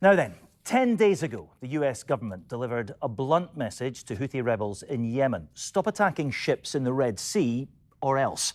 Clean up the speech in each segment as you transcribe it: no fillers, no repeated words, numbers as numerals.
Now then, 10 days ago, the US government delivered a blunt message to Houthi rebels in Yemen. Stop attacking ships in the Red Sea or else.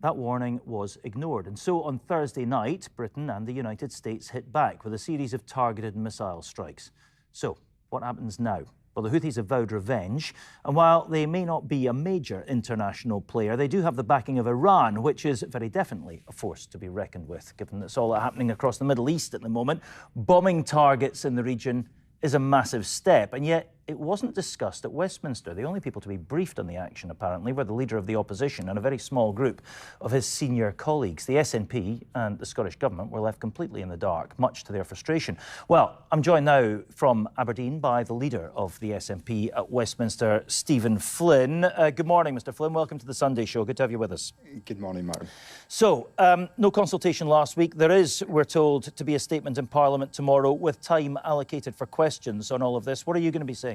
That warning was ignored. And so on Thursday night, Britain and the United States hit back with a series of targeted missile strikes. So what happens now? Well, the Houthis have vowed revenge, and while they may not be a major international player, they do have the backing of Iran, which is very definitely a force to be reckoned with, given that's all happening across the Middle East at the moment. Bombing targets in the region is a massive step, and yet it wasn't discussed at Westminster. The only people to be briefed on the action, apparently, were the Leader of the Opposition and a very small group of his senior colleagues. The SNP and the Scottish Government were left completely in the dark, much to their frustration. Well, I'm joined now from Aberdeen by the Leader of the SNP at Westminster, Stephen Flynn. Good morning, Mr Flynn. Welcome to the Sunday Show. Good to have you with us. Good morning, Martin. So, no consultation last week. There is, we're told, to be a statement in Parliament tomorrow with time allocated for questions on all of this. What are you going to be saying?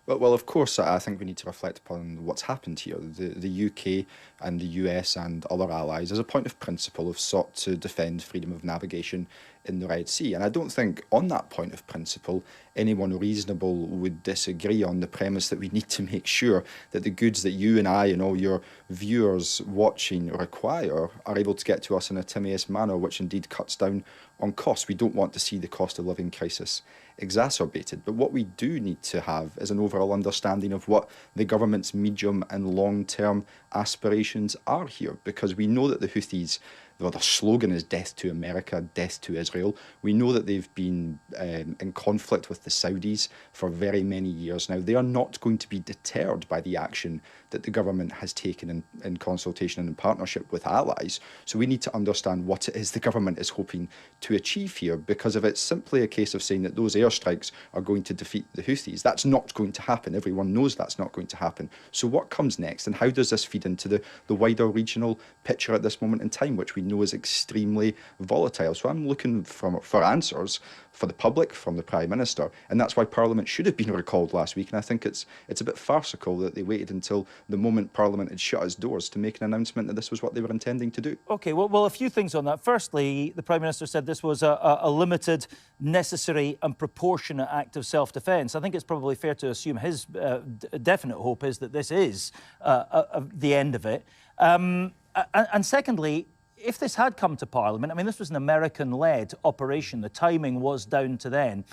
Well, of course, I think we need to reflect upon what's happened here. The UK and the US and other allies, as a point of principle, have sought to defend freedom of navigation in the Red Sea. And I don't think, on that point of principle, anyone reasonable would disagree on the premise that we need to make sure that the goods that you and I and all your viewers watching require are able to get to us in a timeous manner, which indeed cuts down on costs. We don't want to see the cost of living crisis exacerbated. But what we do need to have is an overall understanding of what the government's medium and long-term aspirations are here, because we know that the Houthis, well, their slogan is death to America, death to Israel. We know that they've been in conflict with the Saudis for very many years now. They are not going to be deterred by the action that the government has taken in consultation and in partnership with allies. So we need to understand what it is the government is hoping to achieve here, because if it's simply a case of saying that those airstrikes are going to defeat the Houthis, that's not going to happen. Everyone knows that's not going to happen. So what comes next, and how does this feed into the wider regional picture at this moment in time, which we know is extremely volatile? So I'm looking for answers for the public from the Prime Minister, and that's why Parliament should have been recalled last week. And I think it's a bit farcical that they waited until the moment Parliament had shut its doors to make an announcement that this was what they were intending to do. OK, well, a few things on that. Firstly, the Prime Minister said this was a limited, necessary and proportionate act of self-defence. I think it's probably fair to assume his definite hope is that this is the end of it. And secondly, if this had come to Parliament, I mean, this was an American-led operation. The timing was down to then.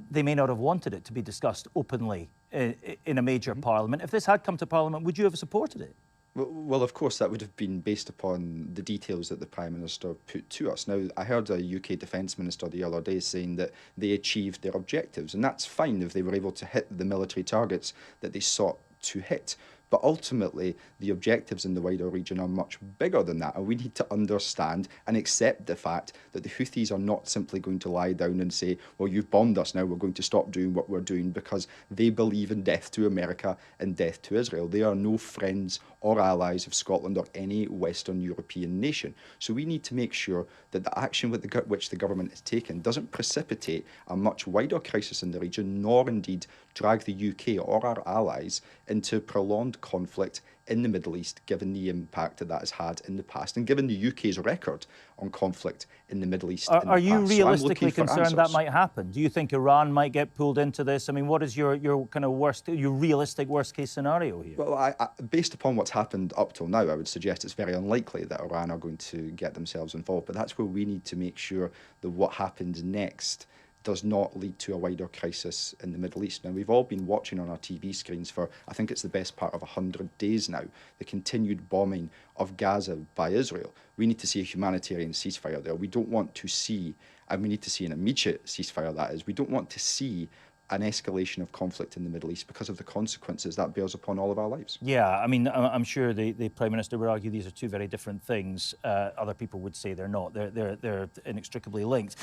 They may not have wanted it to be discussed openly in a major Parliament. If this had come to Parliament, would you have supported it? Well, of course, that would have been based upon the details that the Prime Minister put to us. Now, I heard a UK Defence Minister the other day saying that they achieved their objectives, and that's fine if they were able to hit the military targets that they sought to hit. But ultimately, the objectives in the wider region are much bigger than that. And we need to understand and accept the fact that the Houthis are not simply going to lie down and say, well, you've bombed us now, we're going to stop doing what we're doing, because they believe in death to America and death to Israel. They are no friends or allies of Scotland or any Western European nation. So we need to make sure that the action which the government has taken doesn't precipitate a much wider crisis in the region, nor indeed drag the UK or our allies into prolonged conflict in the Middle East, given the impact that has had in the past, and given the UK's record on conflict in the Middle East. Are you realistically concerned that might happen? Do you think Iran might get pulled into this? I mean, what is your kind of your realistic worst case scenario here? Well, based upon what's happened up till now, I would suggest it's very unlikely that Iran are going to get themselves involved. But that's where we need to make sure that what happens next does not lead to a wider crisis in the Middle East. Now, we've all been watching on our TV screens for, I think it's the best part of 100 days now, the continued bombing of Gaza by Israel. We need to see a humanitarian ceasefire there. We don't want to see, and we need to see an immediate ceasefire, that is. We don't want to see an escalation of conflict in the Middle East because of the consequences that bears upon all of our lives. Yeah, I mean, I'm sure the Prime Minister would argue these are two very different things. Other people would say they're not. They're inextricably linked.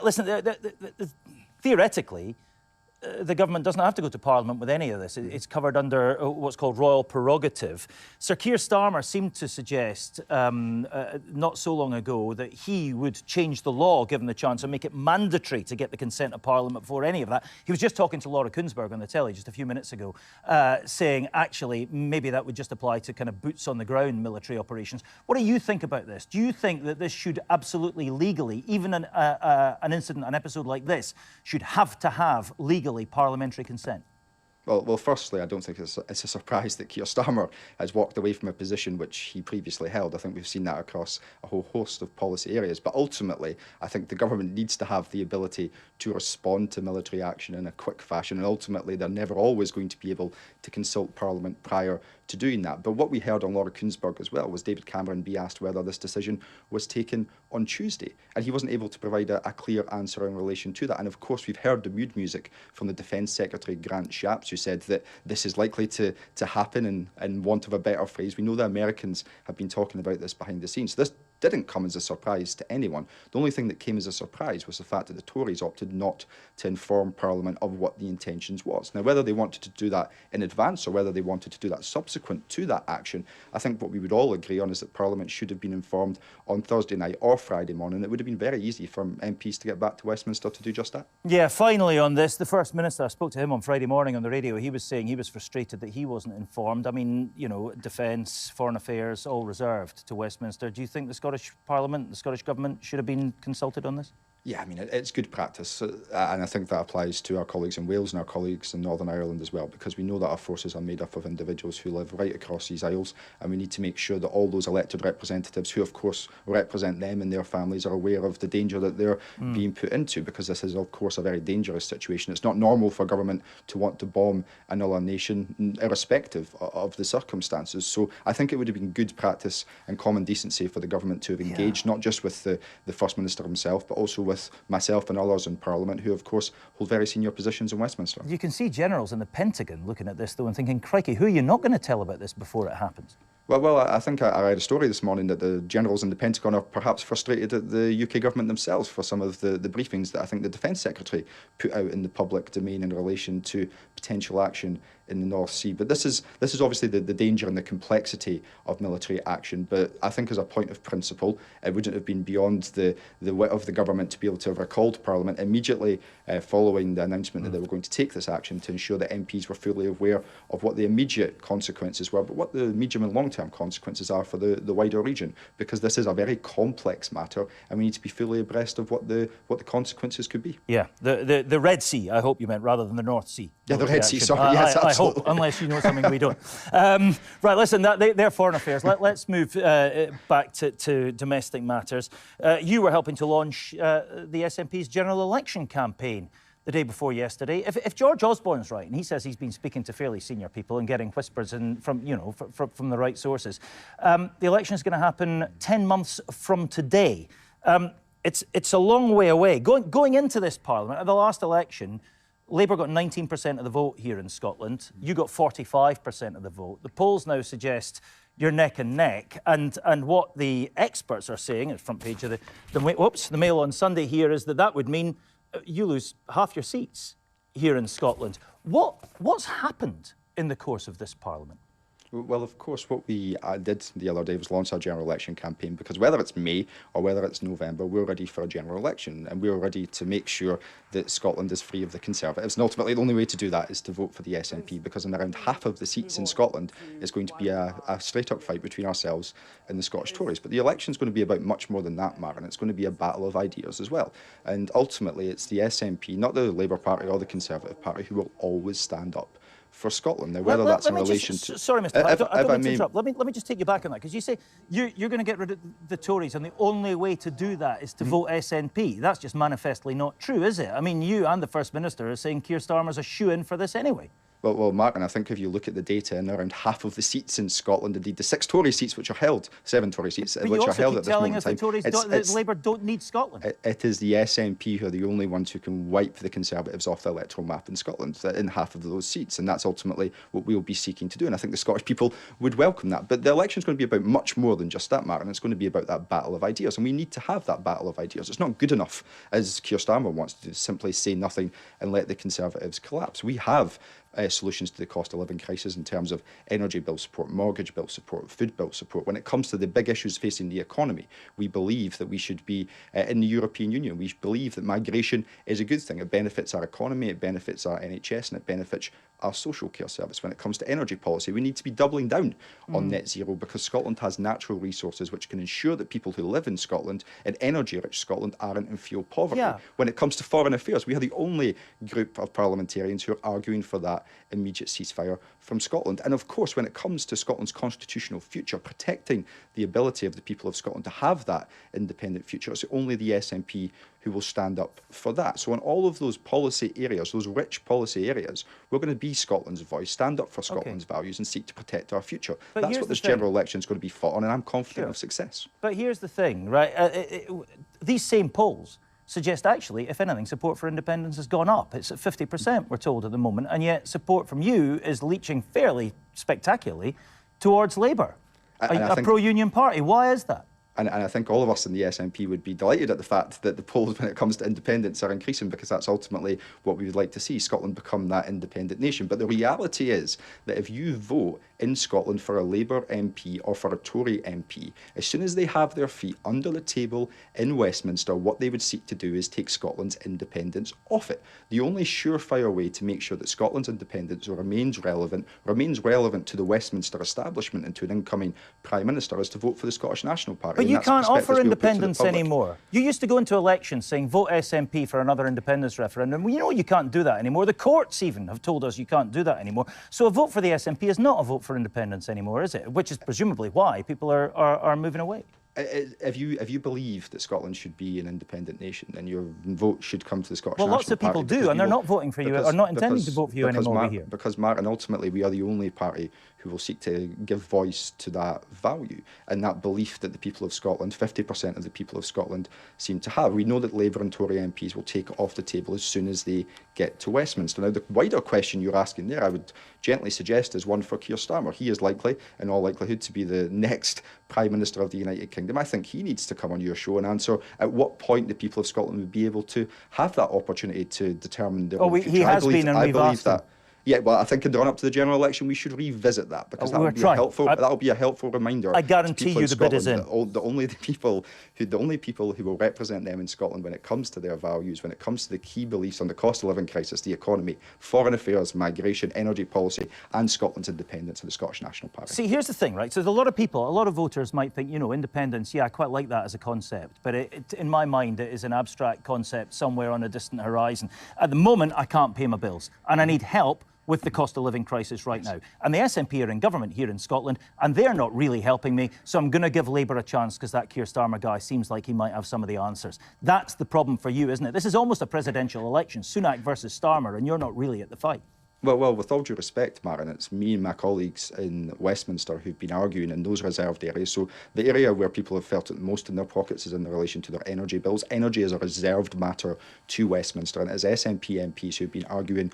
Listen, theoretically, the government doesn't have to go to Parliament with any of this. It's covered under what's called royal prerogative. Sir Keir Starmer seemed to suggest not so long ago that he would change the law, given the chance, and make it mandatory to get the consent of Parliament before any of that. He was just talking to Laura Kuenssberg on the telly just a few minutes ago, saying, actually, maybe that would just apply to kind of boots-on-the-ground military operations. What do you think about this? Do you think that this should absolutely legally, even an incident, an episode like this, should have to have legally parliamentary consent? Well, firstly, I don't think it's a surprise that Keir Starmer has walked away from a position which he previously held. I think we've seen that across a whole host of policy areas. But ultimately, I think the government needs to have the ability to respond to military action in a quick fashion. And ultimately, they're never always going to be able to consult Parliament prior to doing that. But what we heard on Laura Kuenssberg as well was David Cameron be asked whether this decision was taken on Tuesday. And he wasn't able to provide a clear answer in relation to that. And of course, we've heard the mood music from the Defence Secretary, Grant Shapps, who said that this is likely to happen, in want of a better phrase. We know the Americans have been talking about this behind the scenes. This didn't come as a surprise to anyone. The only thing that came as a surprise was the fact that the Tories opted not to inform Parliament of what the intentions was. Now, whether they wanted to do that in advance or whether they wanted to do that subsequent to that action, I think what we would all agree on is that Parliament should have been informed on Thursday night or Friday morning. It would have been very easy for MPs to get back to Westminster to do just that. Yeah, finally on this, the First Minister, I spoke to him on Friday morning on the radio. He was saying he was frustrated that he wasn't informed. I mean, you know, defence, foreign affairs, all reserved to Westminster. Do you think the Scottish Parliament, the Scottish Government should have been consulted on this? Yeah, I mean, it's good practice, and I think that applies to our colleagues in Wales and our colleagues in Northern Ireland as well, because we know that our forces are made up of individuals who live right across these isles, and we need to make sure that all those elected representatives, who of course represent them and their families, are aware of the danger that they're being put into, because this is of course a very dangerous situation. It's not normal for government to want to bomb another nation, irrespective of the circumstances. So I think it would have been good practice and common decency for the government to have engaged, not just with the First Minister himself, but also with myself and others in Parliament who, of course, hold very senior positions in Westminster. You can see generals in the Pentagon looking at this, though, and thinking, crikey, who are you not going to tell about this before it happens? Well, I think I read a story this morning that the generals in the Pentagon are perhaps frustrated at the UK government themselves for some of the briefings that I think the Defence Secretary put out in the public domain in relation to potential action in the North Sea. But this is obviously the danger and the complexity of military action. But I think as a point of principle, it wouldn't have been beyond the wit of the government to be able to have recalled Parliament immediately following the announcement that they were going to take this action, to ensure that MPs were fully aware of what the immediate consequences were, but what the medium and long-term consequences are for the wider region, because this is a very complex matter and we need to be fully abreast of what the consequences could be. Yeah, the Red Sea, I hope you meant, rather than the North Sea. Yeah, the Red Sea, sorry, yes, absolutely. I hope, unless you know something we don't. Right, listen, they're foreign affairs. Let's move back to domestic matters. You were helping to launch the SNP's general election campaign the day before yesterday. If George Osborne's right, and he says he's been speaking to fairly senior people and getting whispers from the right sources, the election is going to happen 10 months from today. It's a long way away. Going into this Parliament, at the last election, Labour got 19% of the vote here in Scotland. You got 45% of the vote. The polls now suggest you're neck and neck. And what the experts are saying, at the front page of the Mail on Sunday here, is that would mean you lose half your seats here in Scotland. What's happened in the course of this Parliament? Well, of course, what we did the other day was launch our general election campaign, because whether it's May or whether it's November, we're ready for a general election, and we're ready to make sure that Scotland is free of the Conservatives. And ultimately, the only way to do that is to vote for the SNP, because in around half of the seats in Scotland, it's going to be a straight-up fight between ourselves and the Scottish Tories. But the election's going to be about much more than that, Maren. It's going to be a battle of ideas as well. And ultimately, it's the SNP, not the Labour Party or the Conservative Party, who will always stand up for Scotland. Now, whether that's in relation to... Sorry, Mr. I don't mean to interrupt. Let me just take you back on that, because you say you're going to get rid of the Tories, and the only way to do that is to vote SNP. That's just manifestly not true, is it? I mean, you and the First Minister are saying Keir Starmer's a shoo-in for this anyway. Well, Martin, I think if you look at the data, and around half of the seats in Scotland, indeed the 6 Tory seats which are held, 7 Tory seats which are held at this moment in time. But you also keep telling us that Labour don't need Scotland. It is the SNP who are the only ones who can wipe the Conservatives off the electoral map in Scotland in half of those seats, and that's ultimately what we'll be seeking to do. And I think the Scottish people would welcome that. But the election is going to be about much more than just that, Martin. It's going to be about that battle of ideas, and we need to have that battle of ideas. It's not good enough, as Keir Starmer wants to do, simply say nothing and let the Conservatives collapse. We have solutions to the cost of living crisis in terms of energy bill support, mortgage bill support, food bill support. When it comes to the big issues facing the economy, we believe that we should be in the European Union. We believe that migration is a good thing. It benefits our economy, it benefits our NHS, and it benefits our social care service. When it comes to energy policy, we need to be doubling down on net zero, because Scotland has natural resources which can ensure that people who live in Scotland, in energy-rich Scotland, aren't in fuel poverty. When it comes to foreign affairs, we are the only group of parliamentarians who are arguing for that immediate ceasefire from Scotland. And of course, when it comes to Scotland's constitutional future, protecting the ability of the people of Scotland to have that independent future, it's only the SNP who will stand up for that. So in all of those policy areas, those rich policy areas, we're going to be Scotland's voice, stand up for Scotland's values and seek to protect our future. But that's what this general election is going to be fought on, and I'm confident of success. But here's the thing, right? These same polls suggest actually, if anything, support for independence has gone up. It's at 50%, we're told at the moment, and yet support from you is leaching fairly spectacularly towards Labour, a pro-union party. Why is that? And I think all of us in the SNP would be delighted at the fact that the polls when it comes to independence are increasing, because that's ultimately what we would like to see, Scotland become that independent nation. But the reality is that if you vote in Scotland for a Labour MP or for a Tory MP, as soon as they have their feet under the table in Westminster, what they would seek to do is take Scotland's independence off it. The only surefire way to make sure that Scotland's independence remains relevant to the Westminster establishment and to an incoming Prime Minister, is to vote for the Scottish National Party. But you can't offer independence anymore. You used to go into elections saying vote SNP for another independence referendum. Well, you know you can't do that anymore. The courts even have told us you can't do that anymore. So a vote for the SNP is not a vote for independence anymore, is it? Which is presumably why people are moving away. If you believe that Scotland should be an independent nation, then your vote should come to the Scottish National Party. Well, lots of people do, and they're not voting for you, or not intending to vote for you anymore here. Because, Martin, ultimately we are the only party who will seek to give voice to that value and that belief that the people of Scotland, 50% of the people of Scotland, seem to have. We know that Labour and Tory MPs will take it off the table as soon as they get to Westminster. Now, the wider question you're asking there, I would gently suggest, is one for Keir Starmer. He is likely, in all likelihood, to be the next Prime Minister of the United Kingdom. I think he needs to come on your show and answer at what point the people of Scotland would be able to have that opportunity to determine their own future. He has been, and we've asked him. Yeah, well, I think in the run-up to the general election, we should revisit that, because that will be a helpful reminder. I guarantee you the bid is in. The only people who will represent them in Scotland when it comes to their values, when it comes to the key beliefs on the cost of living crisis, the economy, foreign affairs, migration, energy policy, and Scotland's independence, are the Scottish National Party. See, here's the thing, right? So a lot of voters might think, you know, independence, yeah, I quite like that as a concept, but in my mind, it is an abstract concept somewhere on a distant horizon. At the moment, I can't pay my bills, and I need help with the cost of living crisis right now. And the SNP are in government here in Scotland, and they're not really helping me, so I'm going to give Labour a chance, because that Keir Starmer guy seems like he might have some of the answers. That's the problem for you, isn't it? This is almost a presidential election, Sunak versus Starmer, and you're not really at the fight. Well, with all due respect, Martin, it's me and my colleagues in Westminster who've been arguing in those reserved areas. So the area where people have felt it most in their pockets is in relation to their energy bills. Energy is a reserved matter to Westminster, and it is SNP MPs who've been arguing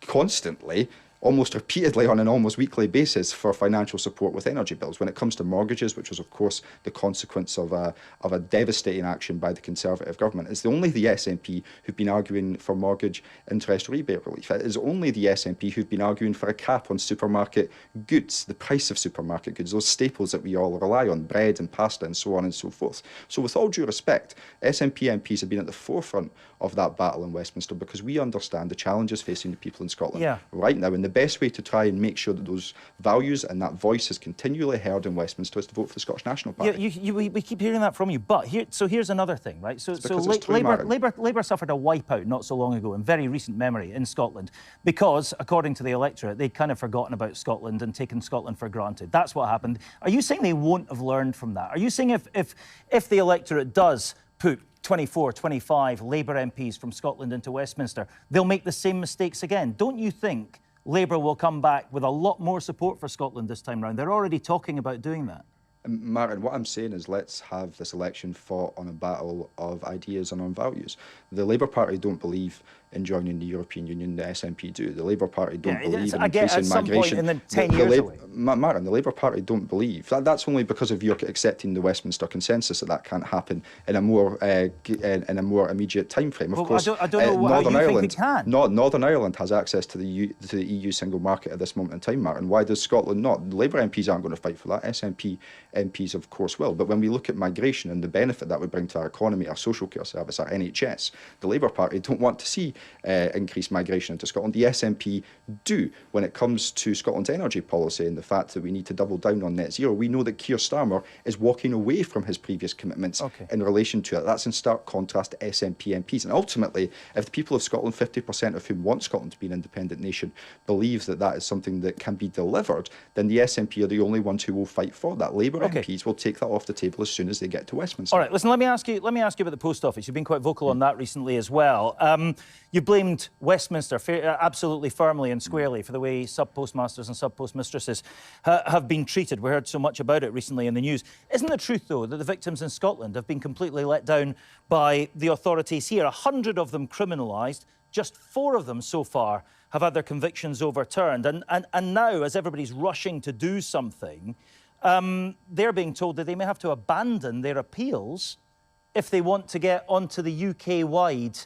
constantly, almost repeatedly on an almost weekly basis, for financial support with energy bills. When it comes to mortgages, which was of course the consequence of a devastating action by the Conservative government, it's only the SNP who've been arguing for mortgage interest rebate relief. It is only the SNP who've been arguing for a cap on supermarket goods, the price of supermarket goods, those staples that we all rely on, bread and pasta and so on and so forth. So with all due respect, SNP MPs have been at the forefront of that battle in Westminster, because we understand the challenges facing the people in Scotland right now, and the best way to try and make sure that those values and that voice is continually heard in Westminster is to vote for the Scottish National Party. Yeah, we keep hearing that from you, but here's another thing, right? So Labour suffered a wipeout not so long ago, in very recent memory, in Scotland, because, according to the electorate, they'd kind of forgotten about Scotland and taken Scotland for granted. That's what happened. Are you saying they won't have learned from that? Are you saying if the electorate does put 24, 25 Labour MPs from Scotland into Westminster, they'll make the same mistakes again? Don't you think Labour will come back with a lot more support for Scotland this time round. They're already talking about doing that. Martin, what I'm saying is let's have this election fought on a battle of ideas and on values. The Labour Party don't believe in joining the European Union, the SNP do. The Labour Party don't believe in increasing migration. In the 10 years away. Martin, the Labour Party don't believe. That's only because of your accepting the Westminster Consensus that can't happen in a more immediate time frame. Of course, I don't know how you think it can. Northern Ireland has access to the EU single market at this moment in time, Martin. Why does Scotland not? The Labour MPs aren't going to fight for that. SNP MPs, of course, will. But when we look at migration and the benefit that would bring to our economy, our social care service, our NHS, the Labour Party don't want to see increased migration into Scotland. The SNP do. When it comes to Scotland's energy policy and the fact that we need to double down on net zero, we know that Keir Starmer is walking away from his previous commitments in relation to it. That's in stark contrast to SNP MPs. And ultimately, if the people of Scotland, 50% of whom want Scotland to be an independent nation, believe that that is something that can be delivered, then the SNP are the only ones who will fight for that. Labour MPs will take that off the table as soon as they get to Westminster. All right, listen, let me ask you about the Post Office. You've been quite vocal on that recently as well. You blamed Westminster absolutely firmly and squarely for the way sub-postmasters and sub-postmistresses have been treated. We heard so much about it recently in the news. Isn't the truth, though, that the victims in Scotland have been completely let down by the authorities here? 100 of them criminalised, just 4 of them so far have had their convictions overturned. And now, as everybody's rushing to do something, they're being told that they may have to abandon their appeals if they want to get onto the UK-wide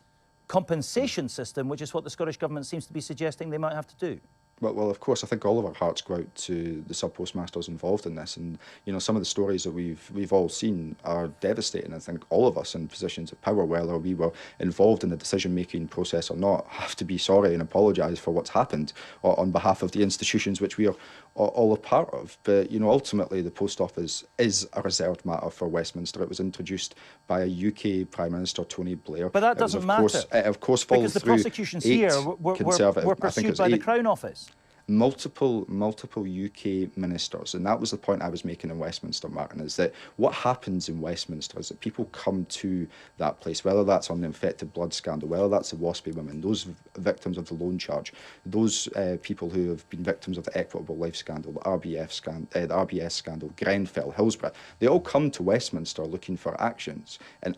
compensation system, which is what the Scottish Government seems to be suggesting they might have to do. Well, of course, I think all of our hearts go out to the sub-postmasters involved in this, and some of the stories that we've all seen are devastating. I think all of us in positions of power, whether we were involved in the decision-making process or not, have to be sorry and apologise for what's happened on behalf of the institutions which we are all a part of. But ultimately, the Post Office is a reserved matter for Westminster. It was introduced by a UK Prime Minister, Tony Blair. But that doesn't matter. It of course followed because the through prosecutions here were pursued by the Crown Office. Multiple UK ministers, and that was the point I was making in Westminster, Martin, is that what happens in Westminster is that people come to that place, whether that's on the infected blood scandal, whether that's the Waspy women, those victims of the loan charge, those people who have been victims of the Equitable Life scandal, the RBS scandal, Grenfell, Hillsborough, they all come to Westminster looking for action, and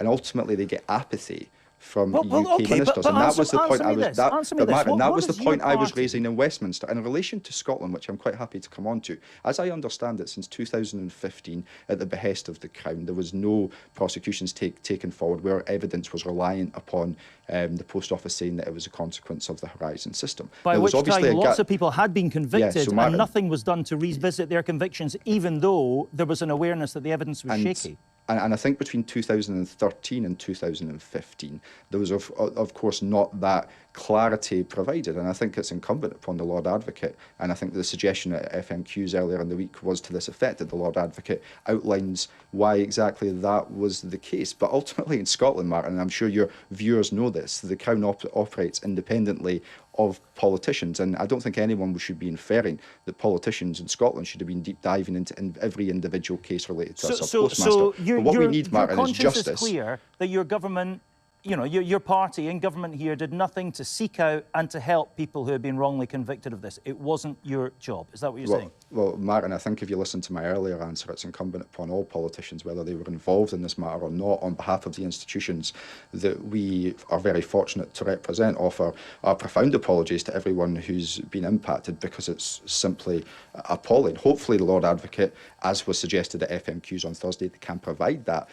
ultimately they get apathy from UK ministers, and that was the point I was raising in Westminster in relation to Scotland, which I'm quite happy to come on to. As I understand it, since 2015, at the behest of the Crown, there was no prosecutions taken forward where evidence was reliant upon the Post Office saying that it was a consequence of the Horizon system. By which time lots of people had been convicted, and nothing was done to revisit their convictions, even though there was an awareness that the evidence was shaky. And I think between 2013 and 2015, there was, of course, not that clarity provided. And I think it's incumbent upon the Lord Advocate, and I think the suggestion at FMQs earlier in the week was to this effect, that the Lord Advocate outlines why exactly that was the case. But ultimately in Scotland, Martin, and I'm sure your viewers know this, the Crown operates independently of politicians, and I don't think anyone should be inferring that politicians in Scotland should have been deep diving into every individual case related to a sub-postmaster. But what we need, Martin, is justice. Your conscience is clear that your government, your party in government here did nothing to seek out and to help people who have been wrongly convicted of this. It wasn't your job. Is that what you're saying? Well, Martin, I think if you listen to my earlier answer, it's incumbent upon all politicians, whether they were involved in this matter or not, on behalf of the institutions that we are very fortunate to represent, offer our profound apologies to everyone who's been impacted, because it's simply appalling. Hopefully the Lord Advocate, as was suggested at FMQs on Thursday, can provide that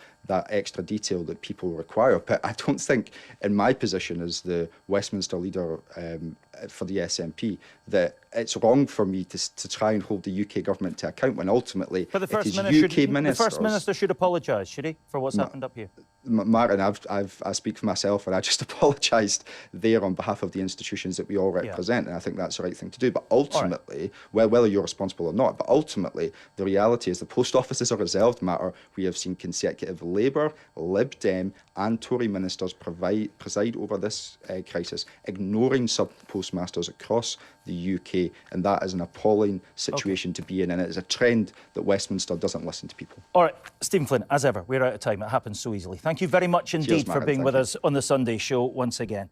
extra detail that people require. But I don't think, in my position as the Westminster leader for the SNP, that it's wrong for me to try and hold the UK government to account when ultimately but the First Minister should apologise, should he, for what's happened up here? Martin, I speak for myself, and I just apologised there on behalf of the institutions that we all represent, and I think that's the right thing to do. But ultimately, whether you're responsible or not, but ultimately, the reality is the Post Office is a reserved matter. We have seen consecutive Labour, Lib Dem and Tory ministers preside over this crisis, ignoring sub-postmasters across the UK, and that is an appalling situation to be in, and it is a trend that Westminster doesn't listen to people. All right, Stephen Flynn, as ever, we're out of time. It happens so easily. Thank you very much indeed for being with us on the Sunday show once again.